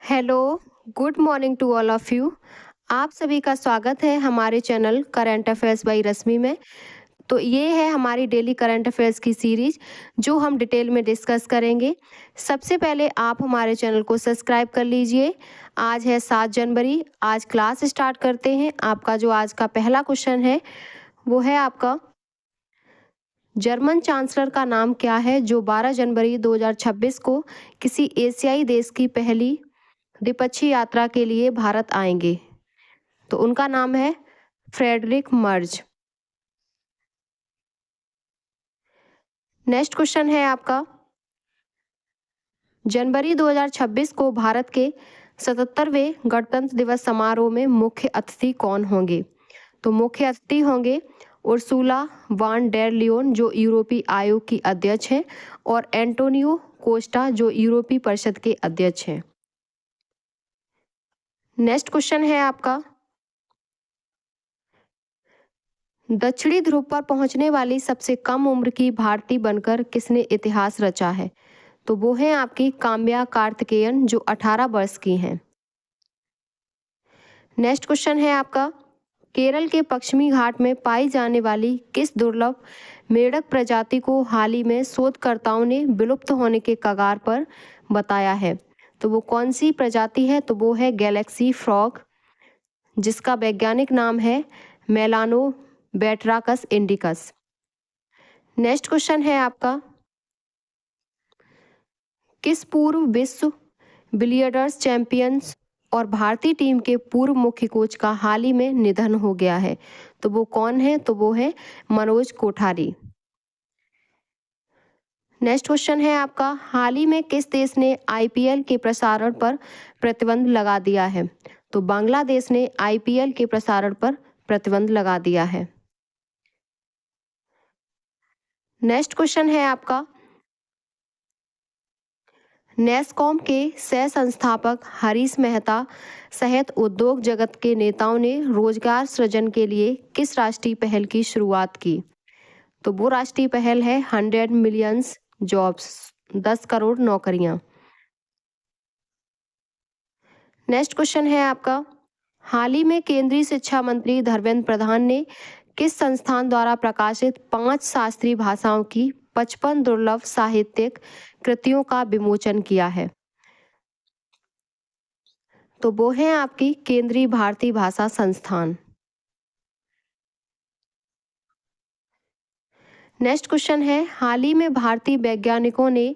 Hello, good morning to all of you. आप सभी का स्वागत है हमारे channel current affairs by Rashmi में। तो ये है हमारी डेली करंट अफेयर्स की सीरीज जो हम डिटेल में डिस्कस करेंगे। सबसे पहले आप हमारे चैनल को सब्सक्राइब कर लीजिए। आज है 7 जनवरी, आज क्लास स्टार्ट करते हैं। आपका जो आज का पहला क्वेश्चन है वो है आपका, जर्मन चांसलर का नाम क्या है जो 12 जनवरी 2026 को किसी एशियाई देश की पहली द्विपक्षीय यात्रा के लिए भारत आएंगे? तो उनका नाम है फ्रेडरिक मर्ज। नेक्स्ट क्वेश्चन है आपका, जनवरी 2026 को भारत के 77वें गणतंत्र दिवस समारोह में मुख्य अतिथि कौन होंगे? तो मुख्य अतिथि होंगे उर्सुला वान डेर लियोन जो यूरोपीय आयोग की अध्यक्ष हैं, और एंटोनियो कोस्टा जो यूरोपीय परिषद के अध्यक्ष हैं। नेक्स्ट क्वेश्चन है आपका, दक्षिणी ध्रुव पर पहुंचने वाली सबसे कम उम्र की भारतीय बनकर किसने इतिहास रचा है? तो वो है आपकी काम्या कार्तिकेयन जो 18 वर्ष की हैं। नेक्स्ट क्वेश्चन है आपका, केरल के पश्चिमी घाट में पाई जाने वाली किस दुर्लभ मेढक प्रजाति को हाल ही में शोधकर्ताओं ने विलुप्त होने के कगार पर बताया है? तो वो कौन सी प्रजाति है? तो वो है गैलेक्सी फ्रॉग जिसका वैज्ञानिक नाम है मेलानोबैट्राकस इंडिकस। नेक्स्ट क्वेश्चन है आपका, किस पूर्व विश्व बिलियर्ड्स चैंपियंस और भारतीय टीम के पूर्व मुख्य कोच का हाल ही में निधन हो गया है? तो वो कौन है? तो वो है मनोज कोठारी। नेक्स्ट क्वेश्चन है आपका, हाल ही में किस देश ने आईपीएल के प्रसारण पर प्रतिबंध लगा दिया है? तो बांग्लादेश ने आईपीएल के प्रसारण पर प्रतिबंध लगा दिया है। नेक्स्ट क्वेश्चन है आपका, नेस्कॉम के सह संस्थापक हरीश मेहता सहित उद्योग जगत के नेताओं ने रोजगार सृजन के लिए किस राष्ट्रीय पहल की शुरुआत की? तो वो राष्ट्रीय पहल है 100 मिलियंस जॉब्स, 10 करोड़ नौकरियां। नेक्स्ट क्वेश्चन है आपका, हाल ही में केंद्रीय शिक्षा मंत्री धर्मेंद्र प्रधान ने किस संस्थान द्वारा प्रकाशित 5 शास्त्रीय भाषाओं की 55 दुर्लभ साहित्यिक कृतियों का विमोचन किया है? तो वो है आपकी केंद्रीय भारतीय भाषा संस्थान। नेक्स्ट क्वेश्चन है, हाल ही में भारतीय वैज्ञानिकों ने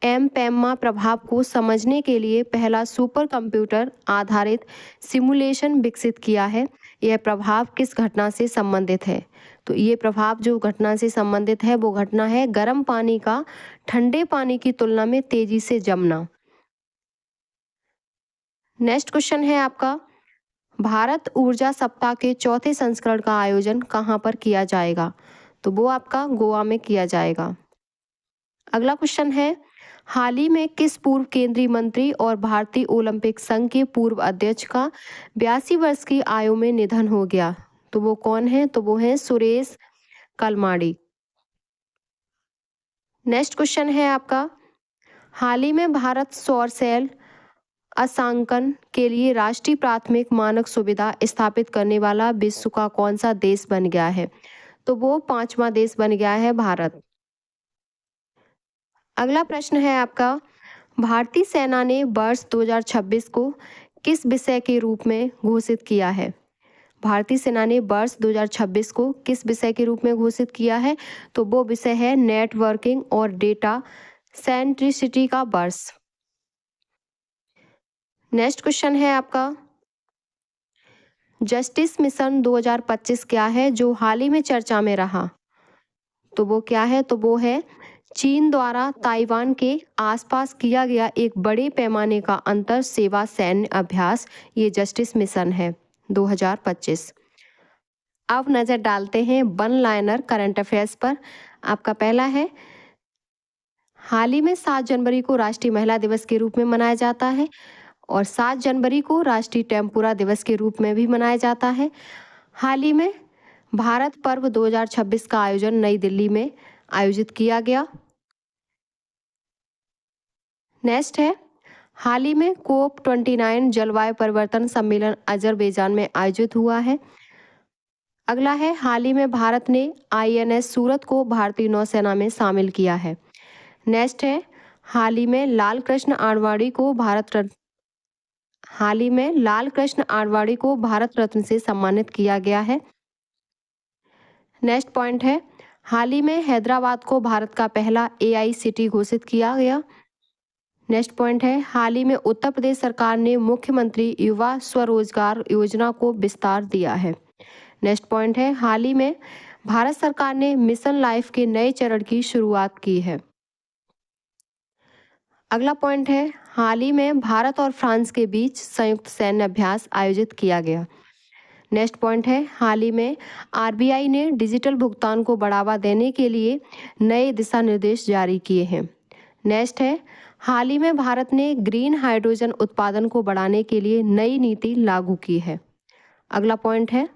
एम-पेम्मा प्रभाव को समझने के लिए पहला सुपर कंप्यूटर आधारित सिमुलेशन विकसित किया है। यह प्रभाव किस घटना से संबंधित है? तो ये प्रभाव जो घटना से संबंधित है वो घटना है गर्म पानी का ठंडे पानी की तुलना में तेजी से जमना। नेक्स्ट क्वेश्चन है आपका, भारत ऊर्जा सप्ताह के चौथे संस्करण का आयोजन कहाँ पर किया जाएगा? तो वो आपका गोवा में किया जाएगा। अगला क्वेश्चन है, हाल ही में किस पूर्व केंद्रीय मंत्री और भारतीय ओलंपिक संघ के पूर्व अध्यक्ष का 82 वर्ष की आयु में निधन हो गया? तो वो कौन है? तो वो है सुरेश कलमाड़ी। नेक्स्ट क्वेश्चन है आपका, हाल ही में भारत सौर सेल अंशांकन के लिए राष्ट्रीय प्राथमिक मानक सुविधा स्थापित करने वाला विश्व का कौन सा देश बन गया है? तो वो 5वां देश बन गया है भारत। अगला प्रश्न है आपका, भारतीय सेना ने वर्ष 2026 को किस विषय के रूप में घोषित किया है? भारतीय सेना ने वर्ष 2026 को किस विषय के रूप में घोषित किया है? तो वो विषय है नेटवर्किंग और डेटा सेंट्रिसिटी का वर्ष। नेक्स्ट क्वेश्चन है आपका, जस्टिस मिशन 2025 क्या है जो हाल ही में चर्चा में रहा? तो वो क्या है? तो वो है चीन द्वारा ताइवान के आसपास किया गया एक बड़े पैमाने का अंतर सेवा सैन्य अभ्यास। ये जस्टिस मिशन है 2025। अब नज़र डालते हैं वन लाइनर करंट अफेयर्स पर। आपका पहला है, हाल ही में 7 जनवरी को राष्ट्रीय महिला दिवस के रूप में मनाया जाता है और 7 जनवरी को राष्ट्रीय टेम्पुरा दिवस के रूप में भी मनाया जाता है। हाल ही में भारत पर्व 2026 का आयोजन नई दिल्ली में आयोजित किया गया। नेक्स्ट है, हाल ही में COP29 जलवायु परिवर्तन सम्मेलन अजरबैजान में आयोजित हुआ है। अगला है, हाल ही में भारत ने INS सूरत को भारतीय नौसेना में शामिल किया है। नेक्स्ट है, हाल ही में लाल कृष्ण आडवाणी को भारत रत्न से सम्मानित किया गया है। नेक्स्ट पॉइंट है, हाल ही में हैदराबाद को भारत का पहला AI सिटी घोषित किया गया। नेक्स्ट पॉइंट है, हाल ही में उत्तर प्रदेश सरकार ने मुख्यमंत्री युवा स्वरोजगार योजना को विस्तार दिया है। नेक्स्ट पॉइंट है, हाल ही में भारत सरकार ने मिशन लाइफ के नए चरण की शुरुआत की है। अगला पॉइंट है, हाल ही में भारत और फ्रांस के बीच संयुक्त सैन्य अभ्यास आयोजित किया गया। नेक्स्ट पॉइंट है, हाल ही में RBI ने डिजिटल भुगतान को बढ़ावा देने के लिए नए दिशा निर्देश जारी किए हैं। नेक्स्ट है, हाल ही में भारत ने ग्रीन हाइड्रोजन उत्पादन को बढ़ाने के लिए नई नीति लागू की है। अगला पॉइंट है,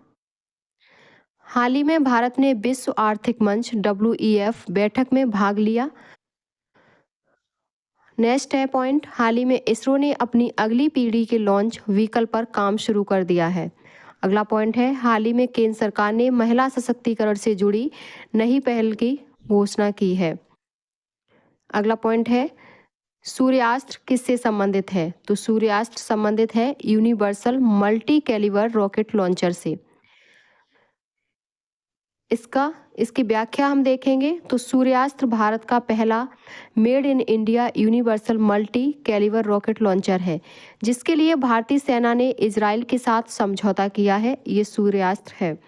हाल ही में भारत ने विश्व आर्थिक मंच WEF बैठक में भाग लिया। नेक्स्ट है पॉइंट, हाल ही में इसरो ने अपनी अगली पीढ़ी के लॉन्च व्हीकल पर काम शुरू कर दिया है। अगला पॉइंट है, हाल ही में केंद्र सरकार ने महिला सशक्तिकरण से जुड़ी नई पहल की घोषणा की है। अगला पॉइंट है, सूर्यास्त्र किससे संबंधित है? तो सूर्यास्त्र संबंधित है universal multi calibre rocket launcher से। इसकी व्याख्या हम देखेंगे तो सूर्यास्त्र भारत का पहला made in India universal multi calibre rocket launcher है, जिसके लिए भारतीय सेना ने इजराइल के साथ समझौता किया है। ये सूर्यास्त्र है।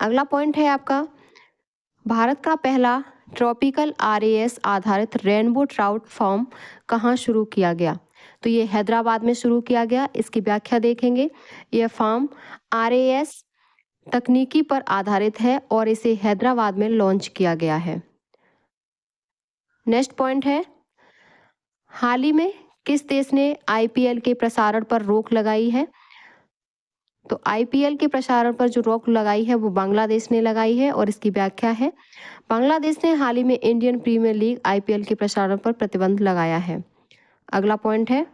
अगला पॉइंट है आपका, भारत का पहला ट्रॉपिकल RAS आधारित रेनबो ट्राउट फार्म कहाँ शुरू किया गया? तो ये हैदराबाद में शुरू किया गया। इसकी व्याख्या देखेंगे। यह फार्म RAS तकनीकी पर आधारित है और इसे हैदराबाद में लॉन्च किया गया है। नेक्स्ट पॉइंट है, हाल ही में किस देश ने IPL के प्रसारण पर रोक लगाई है? तो IPL के प्रसारण पर जो रोक लगाई है वो बांग्लादेश ने लगाई है और इसकी व्याख्या है, बांग्लादेश ने हाल ही में इंडियन प्रीमियर लीग IPL के प्रसारण पर प्रतिबंध लगाया है। अगला पॉइंट है,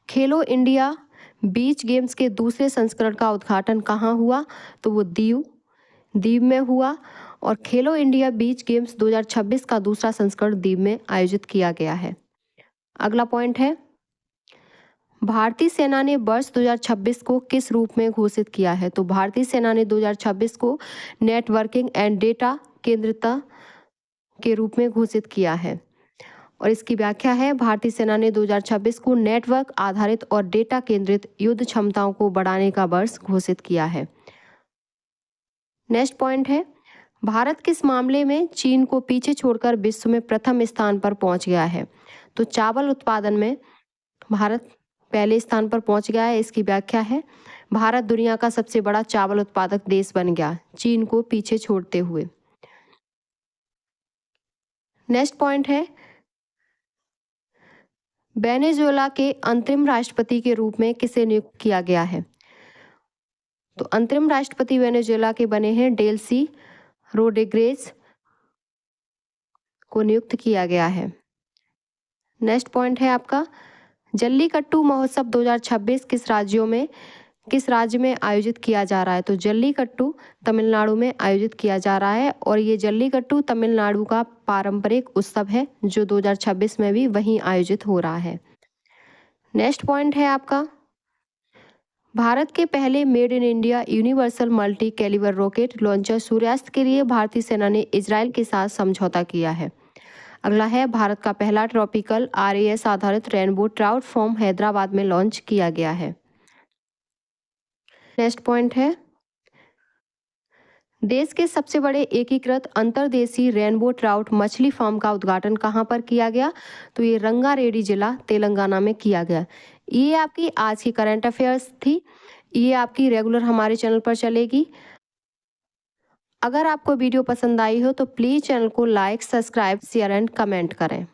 खेलो इंडिया बीच गेम्स के दूसरे संस्करण का उद्घाटन कहाँ हुआ? तो वो दीव में हुआ और खेलो इंडिया बीच गेम्स 2026 का दूसरा संस्करण दीव में आयोजित किया गया है। अगला पॉइंट है, भारतीय सेना ने वर्ष 2026 को किस रूप में घोषित किया है? तो भारतीय सेना ने 2026 को नेटवर्किंग एंड डेटा केंद्रिता के रूप में घोषित किया है और इसकी व्याख्या है, भारतीय सेना ने 2026 को नेटवर्क आधारित और डेटा केंद्रित युद्ध क्षमताओं को बढ़ाने का वर्ष घोषित किया है। नेक्स्ट पॉइंट है, भारत किस मामले में चीन को पीछे छोड़कर विश्व में प्रथम स्थान पर पहुंच गया है? तो चावल उत्पादन में भारत पहले स्थान पर पहुंच गया है। इसकी व्याख्या है, भारत दुनिया का सबसे बड़ा चावल उत्पादक देश बन गया, चीन को पीछे छोड़ते हुए। नेक्स्ट पॉइंट है, वेनेजुएला के अंतरिम राष्ट्रपति के रूप में किसे नियुक्त किया गया है? तो अंतरिम राष्ट्रपति वेनेजुएला के बने हैं डेल्सी रोड्रिगेज को नियुक्त किया गया है। नेक्स्ट पॉइंट है आपका, जल्लीकट्टू महोत्सव 2026 किस राज्य में आयोजित किया जा रहा है? तो जल्लीकट्टू तमिलनाडु में आयोजित किया जा रहा है और ये जल्लीकट्टू तमिलनाडु का पारंपरिक उत्सव है जो 2026 में भी वहीं आयोजित हो रहा है। नेक्स्ट पॉइंट है आपका, भारत के पहले made in India universal multi calibre rocket launcher Suryastra के लिए भारतीय सेना ने इजराइल के साथ समझौता किया है। अगला है, भारत का पहला ट्रॉपिकल RAS आधारित रेनबो ट्राउट फार्म हैदराबाद में लॉन्च किया गया है। नेक्स्ट पॉइंट है, देश के सबसे बड़े एकीकृत अंतर्देशीय रेनबो ट्राउट मछली फार्म का उद्घाटन कहाँ पर किया गया? तो ये रंगारेड्डी जिला तेलंगाना में किया गया। ये आपकी आज की करंट अफेयर्स थी। ये आपकी रेगुलर हमारे चैनल पर चलेगी। अगर आपको वीडियो पसंद आई हो तो प्लीज़ चैनल को like, subscribe, share and comment करें।